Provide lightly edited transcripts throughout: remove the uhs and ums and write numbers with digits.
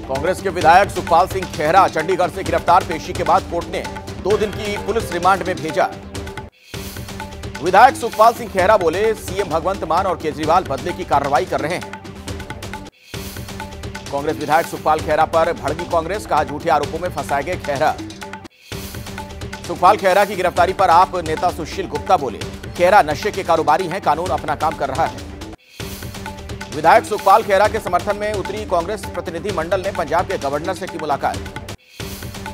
कांग्रेस के विधायक सुखपाल सिंह खेहरा चंडीगढ़ से गिरफ्तार। पेशी के बाद कोर्ट ने 2 दिन की पुलिस रिमांड में भेजा। विधायक सुखपाल सिंह खेहरा बोले, सीएम भगवंत मान और केजरीवाल बदले की कार्रवाई कर रहे हैं। कांग्रेस विधायक सुखपाल खेहरा पर भड़की कांग्रेस, कहा झूठे आरोपों में फंसाए गए खेहरा। सुखपाल खेहरा की गिरफ्तारी पर आप नेता सुशील गुप्ता बोले, खेहरा नशे के कारोबारी हैं, कानून अपना काम कर रहा है। विधायक सुखपाल खेहरा के समर्थन में उतरी कांग्रेस प्रतिनिधि मंडल ने पंजाब के गवर्नर से की मुलाकात।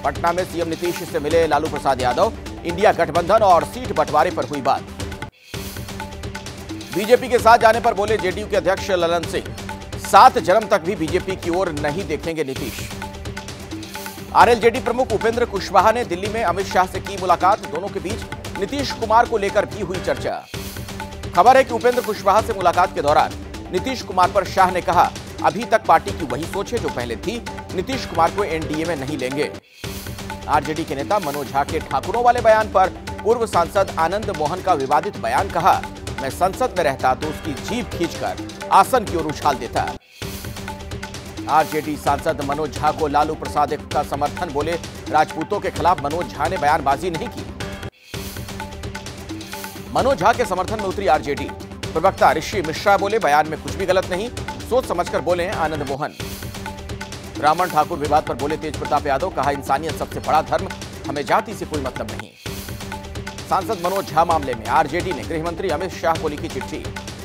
पटना में सीएम नीतीश से मिले लालू प्रसाद यादव। इंडिया गठबंधन और सीट बंटवारे पर हुई बात। बीजेपी के साथ जाने पर बोले जेडीयू के अध्यक्ष ललन सिंह, 7 जन्म तक भी बीजेपी की ओर नहीं देखेंगे नीतीश। आरएलजेडी प्रमुख उपेंद्र कुशवाहा ने दिल्ली में अमित शाह से की मुलाकात। दोनों के बीच नीतीश कुमार को लेकर भी हुई चर्चा। खबर है कि उपेंद्र कुशवाहा से मुलाकात के दौरान नीतीश कुमार पर शाह ने कहा, अभी तक पार्टी की वही सोच है जो पहले थी, नीतीश कुमार को एनडीए में नहीं लेंगे। आरजेडी के नेता मनोज झा के ठाकुरों वाले बयान पर पूर्व सांसद आनंद मोहन का विवादित बयान, कहा मैं संसद में रहता तो उसकी जीभ खींचकर आसन की ओर उछाल देता। आरजेडी सांसद मनोज झा को लालू प्रसाद का समर्थन, बोले राजपूतों के खिलाफ मनोज झा ने बयानबाजी नहीं की। मनोज झा के समर्थन में उतरी आरजेडी प्रवक्ता ऋषि मिश्रा बोले, बयान में कुछ भी गलत नहीं, सोच समझकर बोले हैं आनंद मोहन। ब्राह्मण ठाकुर विवाद पर बोले तेज प्रताप यादव, कहा इंसानियत सबसे बड़ा धर्म, हमें जाति से कोई मतलब नहीं। सांसद मनोज झा मामले में आरजेडी ने गृह मंत्री अमित शाह को लिखी चिट्ठी,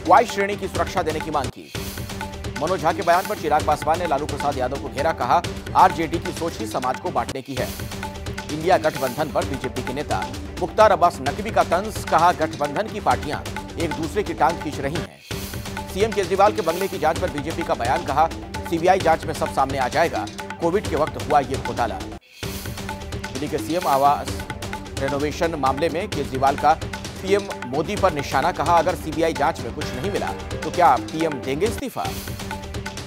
वाई श्रेणी की सुरक्षा देने की मांग की। मनोज झा के बयान पर चिराग पासवान ने लालू प्रसाद यादव को घेरा, कहा आरजेडी की सोच ही समाज को बांटने की है। इंडिया गठबंधन पर बीजेपी के नेता मुख्तार अब्बास नकवी का तंज, कहा गठबंधन की पार्टियां एक दूसरे की टांग खींच रही हैं। सीएम केजरीवाल के बंगले की जांच पर बीजेपी का बयान, कहा सीबीआई जांच में सब सामने आ जाएगा, कोविड के वक्त हुआ ये घोटाला। दिल्ली के सीएम आवास रेनोवेशन मामले में केजरीवाल का पीएम मोदी पर निशाना, कहा अगर सीबीआई जांच में कुछ नहीं मिला तो क्या पीएम देंगे इस्तीफा।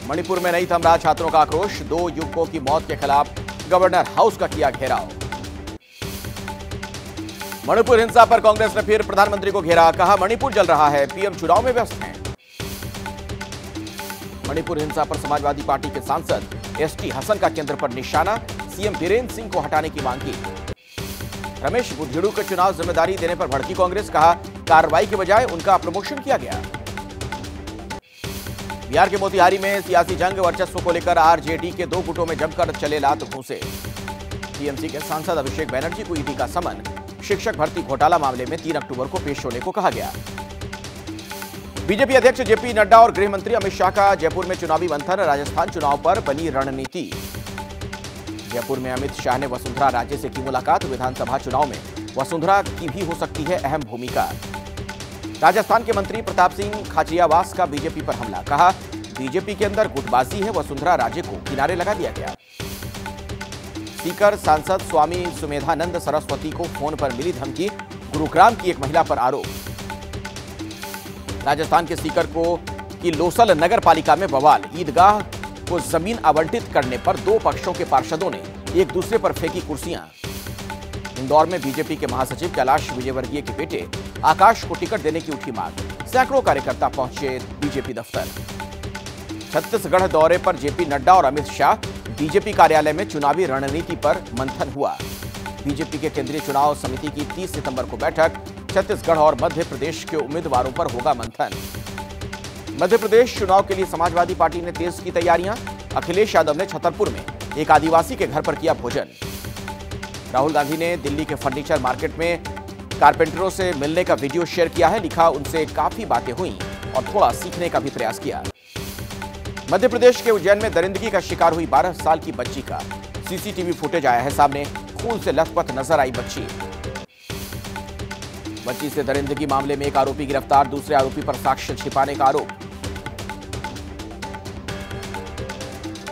मणिपुर में नहीं थम रहा छात्रों का आक्रोश, 2 युवकों की मौत के खिलाफ गवर्नर हाउस का किया घेराव। मणिपुर हिंसा पर कांग्रेस ने फिर प्रधानमंत्री को घेरा, कहा मणिपुर जल रहा है, पीएम चुनाव में व्यस्त हैं। मणिपुर हिंसा पर समाजवादी पार्टी के सांसद एसटी हसन का केंद्र पर निशाना, सीएम बीरेंद्र सिंह को हटाने की मांग की। रमेश बुद्धेड़ू को चुनाव जिम्मेदारी देने पर भड़की कांग्रेस, कहा कार्रवाई के बजाय उनका प्रमोशन किया गया। बिहार के मोतिहारी में सियासी जंग वर्चस्व को लेकर आरजेडी के 2 गुटों में जमकर चले लात घूंसे। टीएमसी के सांसद अभिषेक बैनर्जी को ईडी का समन, शिक्षक भर्ती घोटाला मामले में 3 अक्टूबर को पेश होने को कहा गया। बीजेपी अध्यक्ष जेपी नड्डा और गृह मंत्री अमित शाह का जयपुर में चुनावी मंथन, राजस्थान चुनाव पर बनी रणनीति। जयपुर में अमित शाह ने वसुंधरा राजे से की मुलाकात, विधानसभा चुनाव में वसुंधरा की भी हो सकती है अहम भूमिका। राजस्थान के मंत्री प्रताप सिंह खाचरियावास का बीजेपी पर हमला, कहा बीजेपी के अंदर गुटबाजी है, वसुंधरा राजे को किनारे लगा दिया गया। सीकर सांसद स्वामी सुमेधानंद सरस्वती को फोन पर मिली धमकी, गुरुग्राम की एक महिला पर आरोप। राजस्थान के सीकर की लोसल नगर पालिका में बवाल, ईदगाह को जमीन आवंटित करने पर 2 पक्षों के पार्षदों ने एक दूसरे पर फेंकी कुर्सियां। इंदौर में बीजेपी के महासचिव कैलाश विजयवर्गीय के बेटे आकाश को टिकट देने की उठी मांग, सैकड़ों कार्यकर्ता पहुंचे बीजेपी दफ्तर। छत्तीसगढ़ दौरे पर जेपी नड्डा और अमित शाह, बीजेपी कार्यालय में चुनावी रणनीति पर मंथन हुआ। बीजेपी के केंद्रीय चुनाव समिति की 30 सितंबर को बैठक, छत्तीसगढ़ और मध्य प्रदेश के उम्मीदवारों पर होगा मंथन। मध्य प्रदेश चुनाव के लिए समाजवादी पार्टी ने तेज की तैयारियां, अखिलेश यादव ने छतरपुर में एक आदिवासी के घर पर किया भोजन। राहुल गांधी ने दिल्ली के फर्नीचर मार्केट में कारपेंटरों से मिलने का वीडियो शेयर किया है, लिखा उनसे काफी बातें हुई और थोड़ा सीखने का भी प्रयास किया। मध्य प्रदेश के उज्जैन में दरिंदगी का शिकार हुई 12 साल की बच्ची का सीसीटीवी फुटेज आया है सामने, खून से लथपथ नजर आई बच्ची से दरिंदगी मामले में एक आरोपी गिरफ्तार, दूसरे आरोपी पर साक्ष्य छिपाने का आरोप।